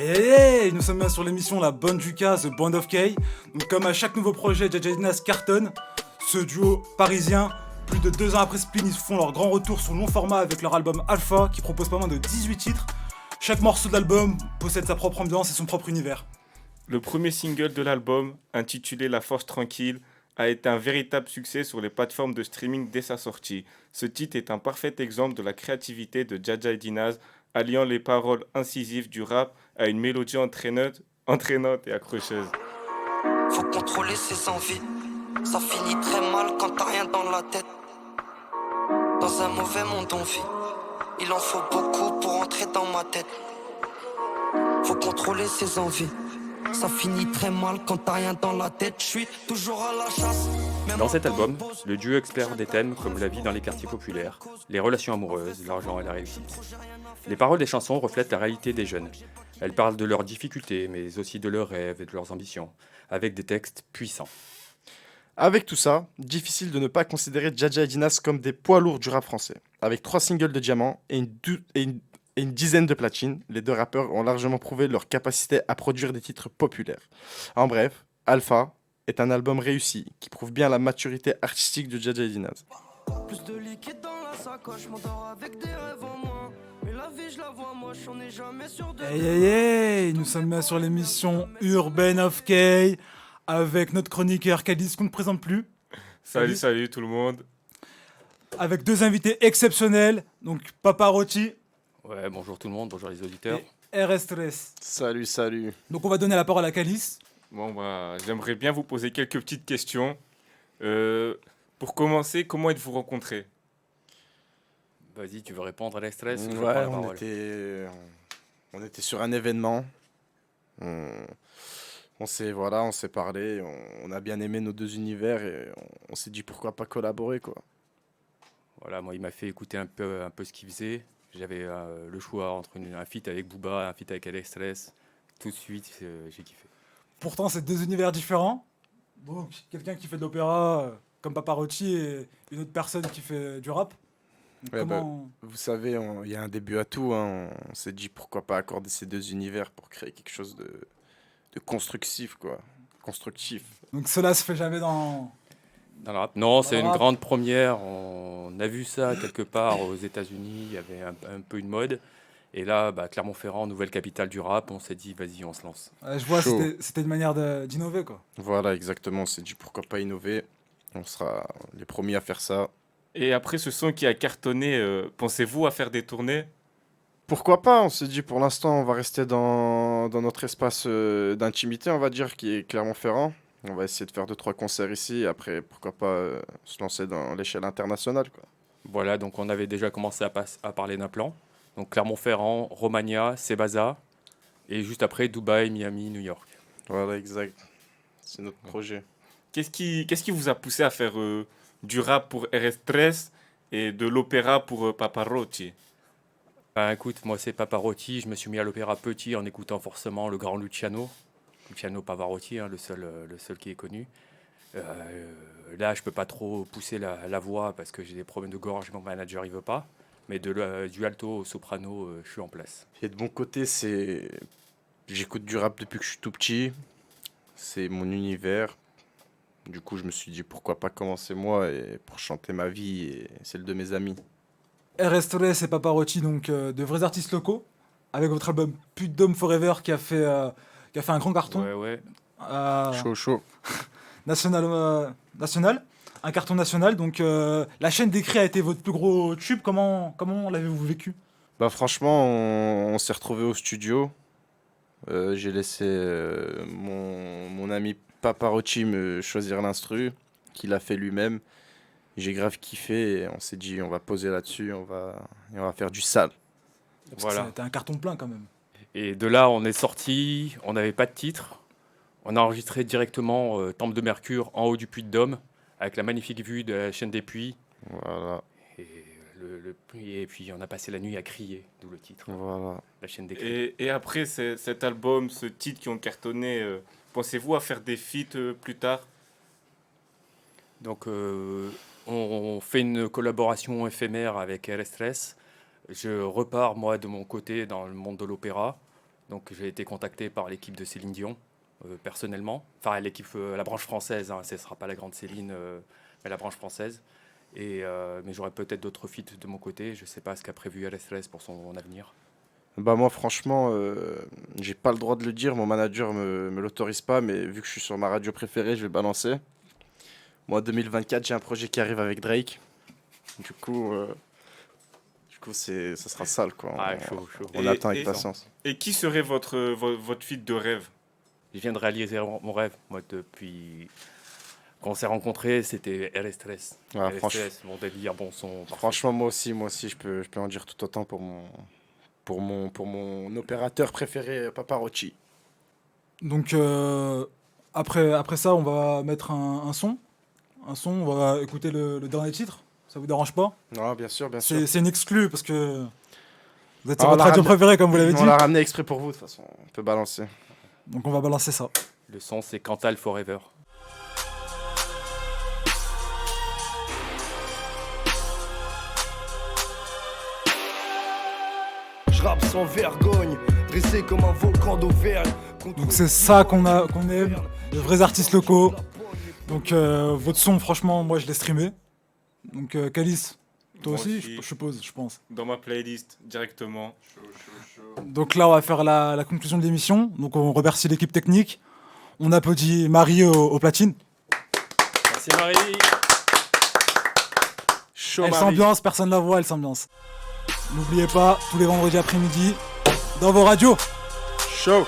Hey, nous sommes bien sur l'émission La Bonne Duca, The Band of K. Donc comme à chaque nouveau projet, JJ Dinas cartonne. Ce duo parisien, plus de 2 ans après Spleen, ils font leur grand retour sur long format avec leur album Alpha, qui propose pas moins de 18 titres. Chaque morceau de l'album possède sa propre ambiance et son propre univers. Le premier single de l'album, intitulé La Force Tranquille, a été un véritable succès sur les plateformes de streaming dès sa sortie. Ce titre est un parfait exemple de la créativité de Jaja et Dinaz, alliant les paroles incisives du rap à une mélodie entraînante et accrocheuse. Faut contrôler ses envies. Ça finit très mal quand t'as rien dans la tête. Dans un mauvais monde on vit. Il en faut beaucoup pour entrer dans ma tête. Faut contrôler ses envies. Ça finit très mal quand t'as rien dans la tête. Je suis toujours à la chasse. Dans cet album, le duo explore des thèmes comme la vie dans les quartiers populaires, les relations amoureuses, l'argent et la réussite. Les paroles des chansons reflètent la réalité des jeunes. Elles parlent de leurs difficultés, mais aussi de leurs rêves et de leurs ambitions, avec des textes puissants. Avec tout ça, difficile de ne pas considérer Jaja et Dinas comme des poids lourds du rap français. Avec 3 singles de diamant et une dizaine de platines, les deux rappeurs ont largement prouvé leur capacité à produire des titres populaires. En bref, Alpha est un album réussi qui prouve bien la maturité artistique de Jaja et Dinas. Plus de liquide dans la sacoche, m'endors avec des rêves en moins. Mais la vie, je la vois moche, on n'est jamais sûr de. Hey, nous sommes bien sur l'émission Urban of K avec notre chroniqueur Calice qu'on ne présente plus. Salut tout le monde. Avec 2 invités exceptionnels, donc Paparotti Ouais, bonjour tout le monde, bonjour les auditeurs. et RS13. Salut. Donc on va donner la parole à Calice. Bon, j'aimerais bien vous poser quelques petites questions. Pour commencer, comment êtes-vous rencontrés? Vas-y, tu veux répondre à l'extrait Ouais, on était sur un événement. On s'est parlé, on a bien aimé nos deux univers et on s'est dit pourquoi pas collaborer quoi. Voilà, moi il m'a fait écouter un peu ce qu'il faisait. J'avais le choix entre un feat avec Booba, un feat avec Alex Stress. Tout de suite, j'ai kiffé. Pourtant, c'est 2 univers différents. Donc, quelqu'un qui fait de l'opéra comme Paparotti et une autre personne qui fait du rap. Donc, Ouais, comment... vous savez, il y a un début à tout, hein. On s'est dit pourquoi pas accorder ces deux univers pour créer quelque chose de constructif quoi. Constructif. Donc cela se fait jamais dans... Dans le rap. Non, Dans c'est le une rap. grande première. On a vu ça quelque part aux États-Unis. Il y avait un peu une mode. Et là, Clermont-Ferrand, nouvelle capitale du rap, on s'est dit, vas-y, on se lance. Je vois, Chaud. c'était une manière d'innover, quoi. Voilà, exactement, on s'est dit pourquoi pas innover. On sera les premiers à faire ça. Et après ce son qui a cartonné, pensez-vous à faire des tournées? Pourquoi pas? On s'est dit pour l'instant, on va rester dans notre espace d'intimité, on va dire, qui est Clermont-Ferrand. On va essayer de faire 2-3 concerts ici. Après, pourquoi pas se lancer dans l'échelle internationale, quoi. Voilà, donc on avait déjà commencé à parler d'un plan. Donc Clermont-Ferrand, Romagna, Cebaza. Et juste après, Dubaï, Miami, New York. Voilà, exact. C'est notre projet. Qu'est-ce qui vous a poussé à faire du rap pour RS13 et de l'opéra pour Paparotti? Ben écoute, moi c'est Paparotti, je me suis mis à l'opéra petit en écoutant forcément le grand Luciano Pavarotti, hein, le seul qui est connu. Là, je peux pas trop pousser la voix parce que j'ai des problèmes de gorge, mon manager il veut pas. Mais du alto au soprano, je suis en place. Et de mon côté, j'écoute du rap depuis que je suis tout petit. C'est mon univers. Du coup, je me suis dit pourquoi pas commencer moi et pour chanter ma vie et celle de mes amis. RS13 et Paparotti, donc de vrais artistes locaux, avec votre album Put Dome Forever qui a fait un grand carton Ouais. Chaud. national, un carton national. Donc la chaîne des cris a été votre plus gros tube. Comment l'avez-vous vécu? Bah franchement, on s'est retrouvés au studio. J'ai laissé mon ami Paparotti me choisir l'instru, qu'il a fait lui-même. J'ai grave kiffé et on s'est dit on va poser là-dessus, on va faire du sale. Parce que Voilà. c'était un carton plein quand même. Et de là, on est sorti, on n'avait pas de titre. On a enregistré directement Temple de Mercure en haut du Puy de Dôme, avec la magnifique vue de la chaîne des Puys. Voilà, Et puis on a passé la nuit à crier, d'où le titre, voilà. la chaîne des cris. Et après cet album, ce titre qui ont cartonné, pensez-vous à faire des feats plus tard? Donc on fait une collaboration éphémère avec RS13. Je repars moi de mon côté dans le monde de l'opéra. Donc j'ai été contacté par l'équipe de Céline Dion, personnellement. Enfin, l'équipe, la branche française, hein, ce ne sera pas la grande Céline, mais la branche française. Mais j'aurai peut-être d'autres feats de mon côté. Je ne sais pas ce qu'a prévu RS13 pour son avenir. Bah moi franchement, j'ai pas le droit de le dire, mon manager me l'autorise pas, mais vu que je suis sur ma radio préférée, je vais balancer. Moi 2024, j'ai un projet qui arrive avec Drake. Du coup ça sera sale quoi. Ah, chaud. On attend avec patience. Et qui serait votre feat de rêve? Je viens de réaliser mon rêve. Moi, depuis qu'on s'est rencontrés, c'était RS13. Ouais, RS13, mon délire, bon son. parfait. Franchement, moi aussi, je peux en dire tout autant pour mon opérateur préféré, Paparotti. Donc après ça, on va mettre un son. On va écouter le dernier titre. Ça vous dérange pas? Non, bien sûr, bien sûr. C'est une exclue parce que vous êtes sur Ah, on votre l'a radio ramené- préférée, comme vous l'avez dit. On l'a ramené exprès pour vous, de toute façon. On peut balancer. Donc on va balancer ça. Le son, c'est Cantal Forever. Je rappe sans vergogne, dressé comme un volcan d'Auvergne. Donc c'est ça qu'on aime, de vrais artistes locaux. Donc votre son, franchement, moi je l'ai streamé. Donc Calice, toi Moi aussi, aussi. je suppose, je pense. Dans ma playlist, directement. Donc là, on va faire la conclusion de l'émission. Donc on remercie l'équipe technique. On applaudit Marie au platine. Merci Marie. Chaud, Elle Marie. s'ambiance, personne la voit, elle s'ambiance. N'oubliez pas, tous les vendredis après-midi, dans vos radios. Chaud.